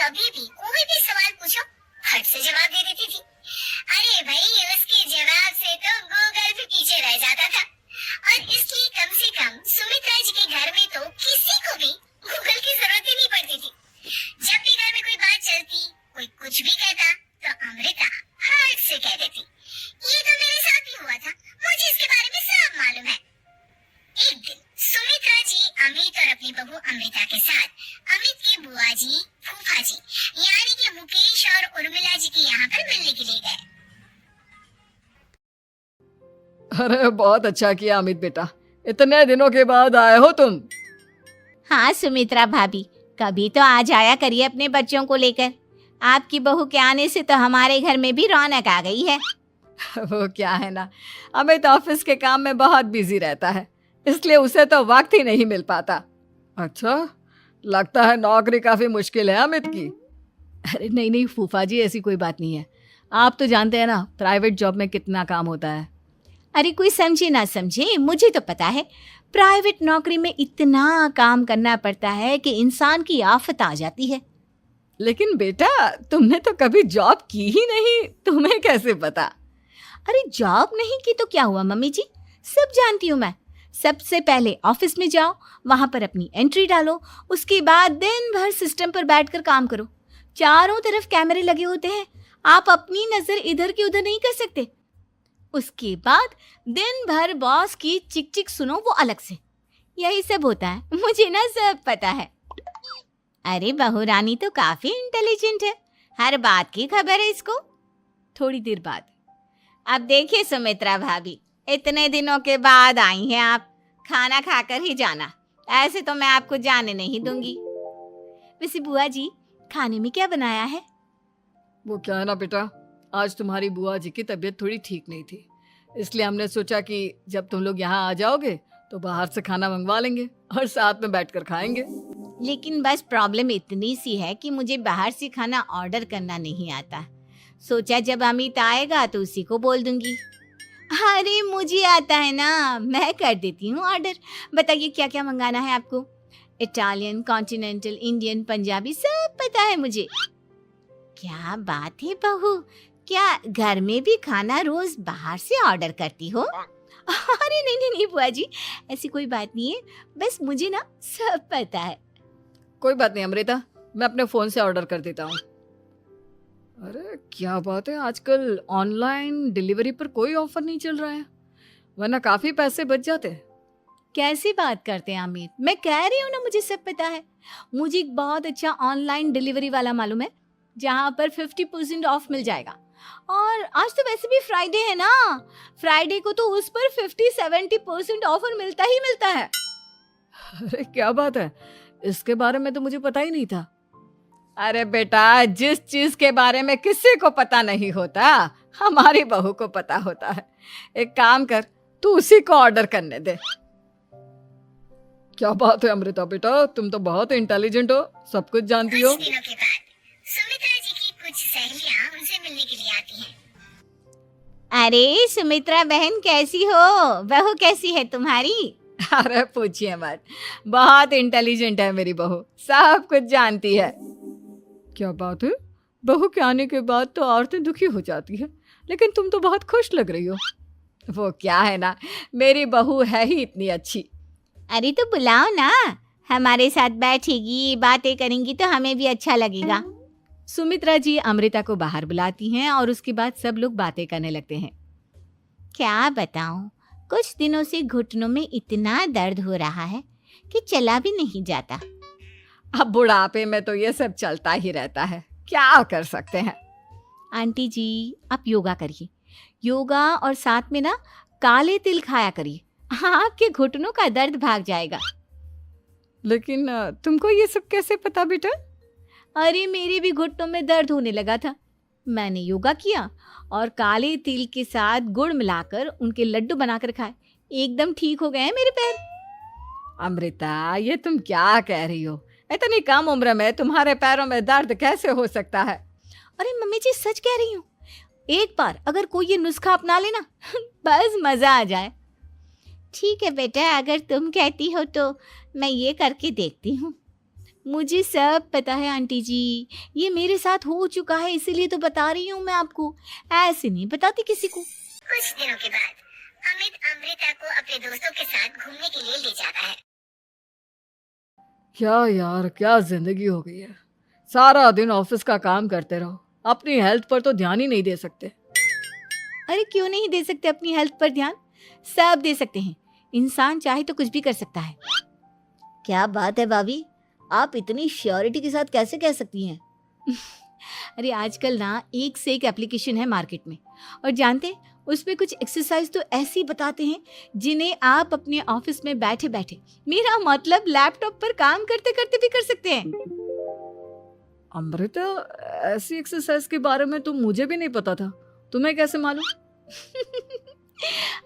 कभी भी कोई भी सवाल पूछो फट से जवाब दे देती थी। अरे भाई उसके जवाब से तो गूगल भी पीछे रह जाता था। और इसलिए कम से कम सुमित्रा जी के घर में तो किसी को भी गूगल की जरूरत ही नहीं पड़ती थी। जब भी घर में कोई बात चलती, कोई कुछ भी कहता तो अमृता हट से कह देती, ये तो मेरे साथ भी हुआ था, मुझे इसके बारे में सब मालूम है। एक दिन सुमित्रा जी अमित और अपनी बहू अमृता के साथ अमित की बुआ जी फूफा जी यानी कि मुकेश और उर्मिला जी के यहाँ पर मिलने के लिए गए। अरे बहुत अच्छा किया अमित बेटा, इतने दिनों के बाद आए हो तुम। हाँ सुमित्रा भाभी, कभी तो आ जाया करिए अपने बच्चों को लेकर। आपकी बहू के आने से तो हमारे घर में भी रौनक आ गई है। वो क्या है ना, अमित ऑफिस के काम में बहुत बिजी रहता है, इसलिए उसे तो वक्त ही नहीं मिल पाता। अच्छा, लगता है नौकरी काफी मुश्किल है अमित की। अरे नहीं नहीं फूफा जी, ऐसी कोई बात नहीं है। आप तो जानते हैं ना प्राइवेट जॉब में कितना काम होता है। अरे कोई समझे ना समझे, मुझे तो पता है प्राइवेट नौकरी में इतना काम करना पड़ता है कि इंसान की आफत आ जाती है। लेकिन बेटा तुमने तो कभी जॉब की ही नहीं, तुम्हें कैसे पता? अरे जॉब नहीं की तो क्या हुआ मम्मी जी, सब जानती हूँ मैं। सबसे पहले ऑफिस में जाओ, वहां पर अपनी एंट्री डालो, उसके बाद दिन भर सिस्टम पर बैठकर काम करो। चारों तरफ कैमरे लगे होते हैं, आप अपनी नजर इधर की उधर नहीं कर सकते। उसके बाद दिन भर बॉस की चिक चिक सुनो, वो अलग से। यही सब होता है, मुझे ना सब पता है। अरे बहू रानी तो काफी इंटेलिजेंट है, हर बात की खबर है इसको। थोड़ी देर बाद, अब देखिए सुमित्रा भाभी, इतने दिनों के बाद आई हैं आप, खाना खाकर ही जाना, ऐसे तो मैं आपको जाने नहीं दूंगी। वैसे बुआ जी खाने में क्या बनाया है? वो क्या है ना बेटा, आज तुम्हारी बुआ जी की तबीयत थोड़ी ठीक नहीं थी, इसलिए हमने सोचा कि जब तुम लोग यहाँ आ जाओगे तो बाहर से खाना मंगवा लेंगे और साथ में बैठकर खाएंगे। लेकिन बस प्रॉब्लम इतनी सी है कि मुझे बाहर से खाना ऑर्डर करना नहीं आता। सोचा जब अमित आएगा तो उसी को बोल दूंगी। अरे मुझे आता है ना, मैं कर देती हूँ ऑर्डर। बताइए क्या क्या मंगाना है आपको? इटालियन, कॉन्टिनेंटल, इंडियन, पंजाबी, सब पता है मुझे। क्या बात है बहू, क्या घर में भी खाना रोज बाहर से ऑर्डर करती हो? अरे नहीं नहीं नहीं बुआ जी, ऐसी कोई बात नहीं है, बस मुझे ना सब पता है। कोई बात नहीं अमृता, मैं अपने फोन से ऑर्डर कर देता हूँ। अरे क्या बात है, आजकल ऑनलाइन डिलीवरी पर कोई ऑफर नहीं चल रहा है, वरना काफी पैसे बच जाते। कैसी बात करते हैं अमित, मैं कह रही हूँ ना मुझे सब पता है। मुझे एक बहुत अच्छा ऑनलाइन डिलीवरी वाला मालूम है, जहाँ पर 50% ऑफ मिल जाएगा। और आज तो वैसे भी फ्राइडे है ना, फ्राइडे को तो उस पर 50-70% ऑफर मिलता ही मिलता है। अरे क्या बात है, इसके बारे में तो मुझे पता ही नहीं था। अरे बेटा, जिस चीज के बारे में किसी को पता नहीं होता, हमारी बहू को पता होता है। एक काम कर, तू उसी को ऑर्डर करने दे। क्या बात है अमृता बेटा, तुम तो बहुत इंटेलिजेंट हो, सब कुछ जानती हो। कुछ दिनों के बाद सुमित्रा जी की कुछ सहेलियां उनसे मिलने के लिए आती हैं। अरे सुमित्रा बहन कैसी हो, बहू कैसी है तुम्हारी? अरे पूछिए मत, बहुत इंटेलिजेंट है मेरी बहू, सब कुछ जानती है। क्या बात है, बहू के आने के बाद तो औरतें दुखी हो जाती है, लेकिन तुम तो बहुत खुश लग रही हो। वो क्या है ना, मेरी बहू है ही इतनी अच्छी। अरे तो बुलाओ ना, हमारे साथ बैठेगी, बातें करेंगी तो हमें भी अच्छा लगेगा। सुमित्रा जी अमृता को बाहर बुलाती हैं और उसके बाद सब लोग बातें करने लगते हैं। क्या बताऊं, कुछ दिनों से घुटनों में इतना दर्द हो रहा है कि चला भी नहीं जाता। अब बुढ़ापे में तो ये सब चलता ही रहता है, क्या कर सकते हैं। आंटी जी आप योगा करिए, योगा और साथ में ना काले तिल खाया करिए, आपके घुटनों का दर्द भाग जाएगा। लेकिन तुमको ये सब कैसे पता बेटा? अरे मेरे भी घुटनों में दर्द होने लगा था, मैंने योगा किया और काले तिल के साथ गुड़ मिलाकर उनके लड्डू बनाकर खाए, एकदम ठीक हो गए हैं मेरे पैर। अमृता ये तुम क्या कह रही हो, इतनी कम उम्र में तुम्हारे पैरों में दर्द कैसे हो सकता है? अरे मम्मी जी सच कह रही हूँ, एक बार अगर कोई ये नुस्खा अपना लेना बस मजा आ जाए। ठीक है बेटा, अगर तुम कहती हो तो मैं ये करके देखती हूँ। मुझे सब पता है आंटी जी, ये मेरे साथ हो चुका है, इसीलिए तो बता रही हूँ मैं आपको, ऐसे नहीं बताती किसी को। कुछ दिनों के बाद अमित अमृता को अपने दोस्तों के साथ घूमने के लिए ले जाता है। क्या यार, क्या जिंदगी हो गई है। सारा दिन ऑफिस का काम करते रहो, अपनी हेल्थ पर तो ध्यान ही नहीं दे सकते। अरे क्यों नहीं दे सकते अपनी हेल्थ पर ध्यान, सब दे सकते हैं। इंसान चाहे तो कुछ भी कर सकता है। क्या बात है भाभी, आप इतनी श्योरिटी के साथ कैसे कह सकती हैं? अरे आजकल ना एक से एक एप्लीकेशन है मार्केट में, और जानते हैं उसमें कुछ एक्सरसाइज तो ऐसी बताते हैं जिन्हें आप अपने ऑफिस में बैठे बैठे, मेरा मतलब लैपटॉप पर काम करते करते भी कर सकते हैं। अमृता, ऐसी एक्सरसाइज के बारे में तो मुझे भी नहीं पता था, तुम्हें कैसे मालूम?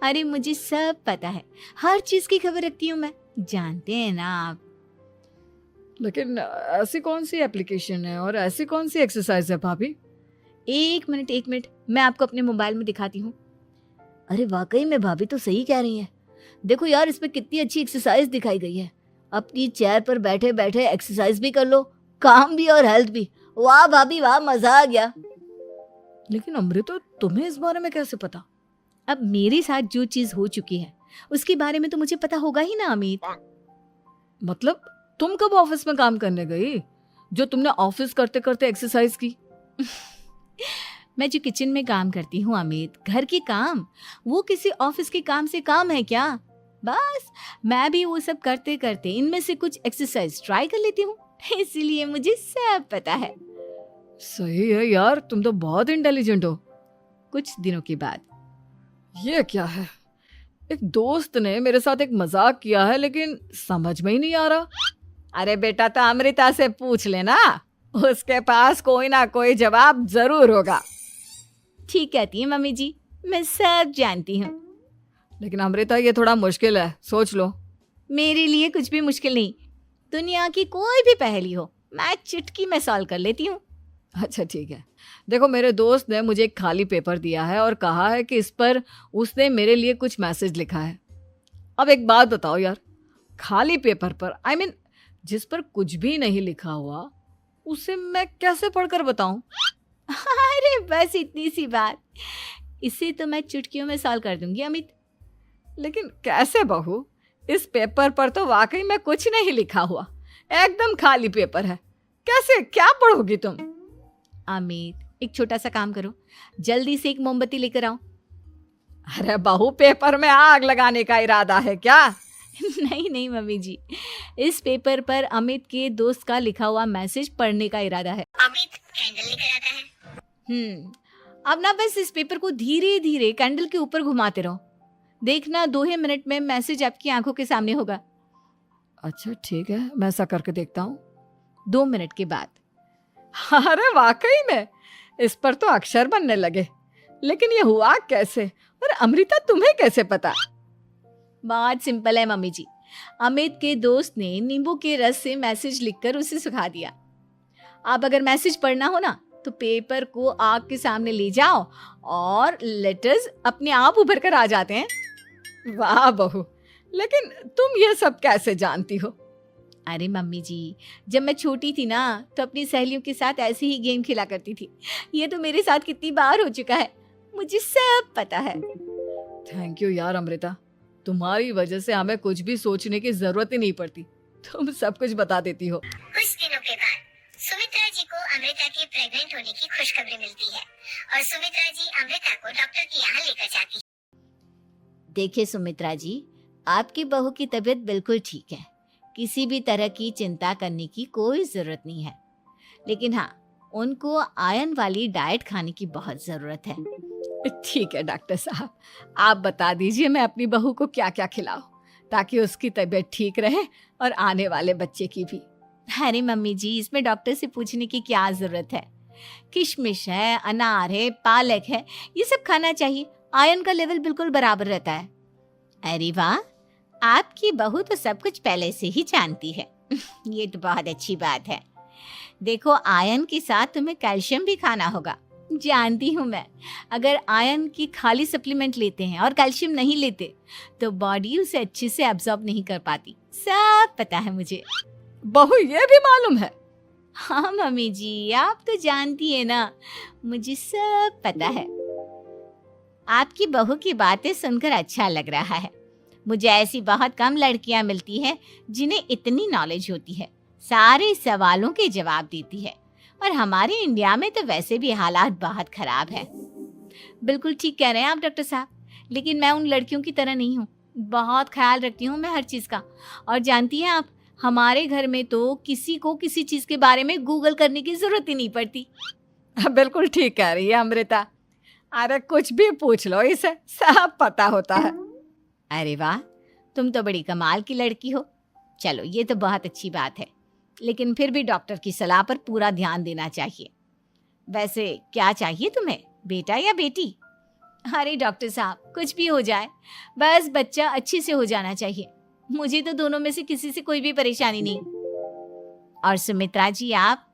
अरे मुझे सब पता है, हर चीज की खबर रखती हूँ मैं, जानते हैं ना आप। लेकिन ऐसी कौन सी एप्लीकेशन है और ऐसी कौन सी एक्सरसाइज है भाभी? एक मिनट, मैं आपको अपने मोबाइल में दिखाती हूँ। अरे वाकई में भाभी तो सही कह रही हैं। देखो यार, इसमें कितनी अच्छी एक्सरसाइज दिखाई गई है। अपनी चेयर पर बैठे बैठे एक्सरसाइज भी कर लो, काम भी और हेल्थ भी। वाह भाभी वाह, मजा आ गया। लेकिन अमृता, तुम्हें इस बारे में कैसे पता? अब मेरे साथ जो चीज हो चुकी है उसके बारे में तो मुझे पता होगा ही ना अमित। मतलब तुम कब ऑफिस में काम करने गई जो तुमने ऑफिस करते करते एक्सरसाइज की? मैं जो किचन में काम करती हूँ अमित, घर के काम, वो किसी ऑफिस के काम से काम है क्या? बस मैं भी वो सब करते करते इनमें से कुछ एक्सरसाइज ट्राई कर लेती हूँ, इसीलिए मुझे सब पता है। सही है यार, तुम तो बहुत इंटेलिजेंट हो। कुछ दिनों के बाद ये क्या है? एक दोस्त ने मेरे साथ एक मजाक किया है, लेकिन समझ में ही नहीं आ रहा। अरे बेटा, तो अमृता से पूछ लेना, उसके पास कोई ना कोई जवाब जरूर होगा। ठीक कहती है मम्मी जी, मैं सब जानती हूँ। लेकिन अमृता, ये थोड़ा मुश्किल है, सोच लो। मेरे लिए कुछ भी मुश्किल नहीं, दुनिया की कोई भी पहेली हो मैं चुटकी में सॉल्व कर लेती हूँ। अच्छा ठीक है, देखो मेरे दोस्त ने मुझे एक खाली पेपर दिया है और कहा है कि इस पर उसने मेरे लिए कुछ मैसेज लिखा है। अब एक बात बताओ यार, खाली पेपर पर, आई मीन जिस पर कुछ भी नहीं लिखा हुआ, उसे मैं कैसे पढ़कर बताऊं? अरे बस इतनी सी बात, इसे तो मैं चुटकियों में सॉल्व कर दूंगी अमित। लेकिन कैसे बहू? इस पेपर पर तो वाकई में कुछ नहीं लिखा हुआ, एकदम खाली पेपर है, कैसे, क्या पढ़ोगी तुम? अमित, एक छोटा सा काम करो, जल्दी से एक मोमबत्ती लेकर आओ। अरे बहू, पेपर में आग लगाने का इरादा है क्या? नहीं मम्मी जी, इस पेपर पर अमित के दोस्त का लिखा हुआ मैसेज पढ़ने का इरादा है। अमित कैंडल लेकर आता है। अब ना बस इस पेपर को धीरे धीरे कैंडल के ऊपर घुमाते रहो, देखना 2 ही मिनट में मैसेज आपकी आंखों के सामने होगा। अच्छा ठीक है, मैं ऐसा करके देखता हूँ। 2 मिनट के बाद। अरे वाकई में इस पर तो अक्षर बनने लगे, लेकिन ये हुआ कैसे? और अमृता, तुम्हें कैसे पता? बहुत सिंपल है मम्मी जी, अमित के दोस्त ने नींबू के रस से मैसेज लिखकर उसे सुखा दिया। अब अगर मैसेज पढ़ना हो ना तो पेपर को आग के सामने ले जाओ और लेटर्स अपने आप उभर कर आ जाते हैं। वाह बहू, लेकिन तुम ये सब कैसे जानती हो? अरे मम्मी जी, जब मैं छोटी थी ना तो अपनी सहेलियों के साथ ऐसे ही गेम खेला करती थी। ये तो मेरे साथ कितनी बार हो चुका है, मुझे सब पता है। थैंक यू यार अमृता, तुम्हारी वजह से हमें कुछ भी सोचने की जरूरत ही नहीं पड़ती, तुम सब कुछ बता देती हो। कुछ दिनों के बाद सुमित्रा जी को अमृता के प्रेग्नेंट होने की खुशखबरी मिलती है और सुमित्रा जी अमृता को डॉक्टर के यहाँ लेकर जाती है। देखिए सुमित्रा जी, आपकी बहू की तबीयत बिल्कुल ठीक है, किसी भी तरह की चिंता करने की कोई जरूरत नहीं है। लेकिन हाँ, उनको आयरन वाली डाइट खाने की बहुत जरूरत है। ठीक है डॉक्टर साहब, आप बता दीजिए मैं अपनी बहू को क्या क्या खिलाऊं ताकि उसकी तबीयत ठीक रहे और आने वाले बच्चे की भी। अरे मम्मी जी, इसमें डॉक्टर से पूछने की क्या जरूरत है, किशमिश है, अनार है, पालक है, ये सब खाना चाहिए, आयरन का लेवल बिल्कुल बराबर रहता है। अरे वाह, आपकी बहू तो सब कुछ पहले से ही जानती है। ये तो बहुत अच्छी बात है। देखो, आयरन के साथ तुम्हें कैल्शियम भी खाना होगा, जानती हूँ मैं। अगर आयरन की खाली सप्लीमेंट लेते हैं और कैल्शियम नहीं लेते तो बॉडी उसे अच्छे से एब्जॉर्ब नहीं कर पाती, सब पता है मुझे। बहू ये भी मालूम है? हाँ मम्मी जी, आप तो जानती है ना, मुझे सब पता है। आपकी बहू की बातें सुनकर अच्छा लग रहा है। मुझे ऐसी बहुत कम लड़कियां मिलती हैं जिन्हें इतनी नॉलेज होती है, सारे सवालों के जवाब देती है। और हमारे इंडिया में तो वैसे भी हालात बहुत खराब है। बिल्कुल ठीक कह रहे हैं आप डॉक्टर साहब, लेकिन मैं उन लड़कियों की तरह नहीं हूँ। बहुत ख्याल रखती हूँ मैं हर चीज़ का। और जानती हैं आप, हमारे घर में तो किसी को किसी चीज़ के बारे में गूगल करने की ज़रूरत ही नहीं पड़ती। बिल्कुल ठीक कह रही है अमृता। अरे कुछ भी पूछ लो, इसे सब पता होता है। अरे वाह, तुम तो बड़ी कमाल की लड़की हो। चलो ये तो बहुत अच्छी बात है, लेकिन फिर भी डॉक्टर की सलाह पर पूरा ध्यान देना चाहिए। वैसे क्या चाहिए तुम्हें, बेटा या बेटी? अरे डॉक्टर साहब, कुछ भी हो जाए, बस बच्चा अच्छे से हो जाना चाहिए। मुझे तो दोनों में से किसी से कोई भी परेशानी नहीं। और सुमित्रा जी आप?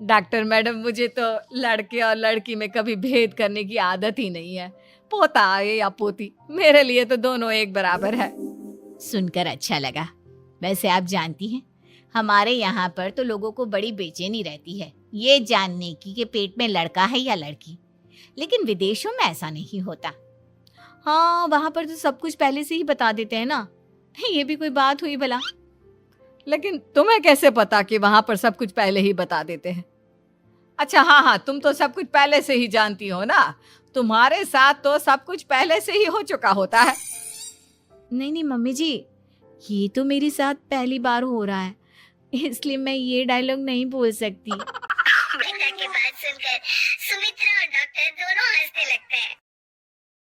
डॉक्टर मैडम, मुझे तो लड़के और लड़की में कभी भेद करने की आदत ही नहीं है। पोता आए या पोती, मेरे लिए तो दोनों एक बराबर है। सुनकर अच्छा लगा। वैसे आप जानती हैं, हमारे यहाँ पर तो लोगों को बड़ी बेचैनी रहती है ये जानने की कि पेट में लड़का है या लड़की। लेकिन विदेशों में ऐसा नहीं होता। हाँ, वहाँ पर तो सब कुछ पहले से ही बता देते हैं ना। ये भी कोई बात हुई भला? लेकिन तुम्हें कैसे पता कि वहां पर सब कुछ पहले ही बता देते हैं? अच्छा हाँ, तुम तो सब कुछ पहले से ही जानती हो ना। तुम्हारे साथ तो सब कुछ पहले से ही हो चुका होता है। नहीं मम्मी जी, ये तो मेरे साथ पहली बार हो रहा है, इसलिए मैं ये डायलॉग नहीं बोल सकती। बेटा की बात सुनकर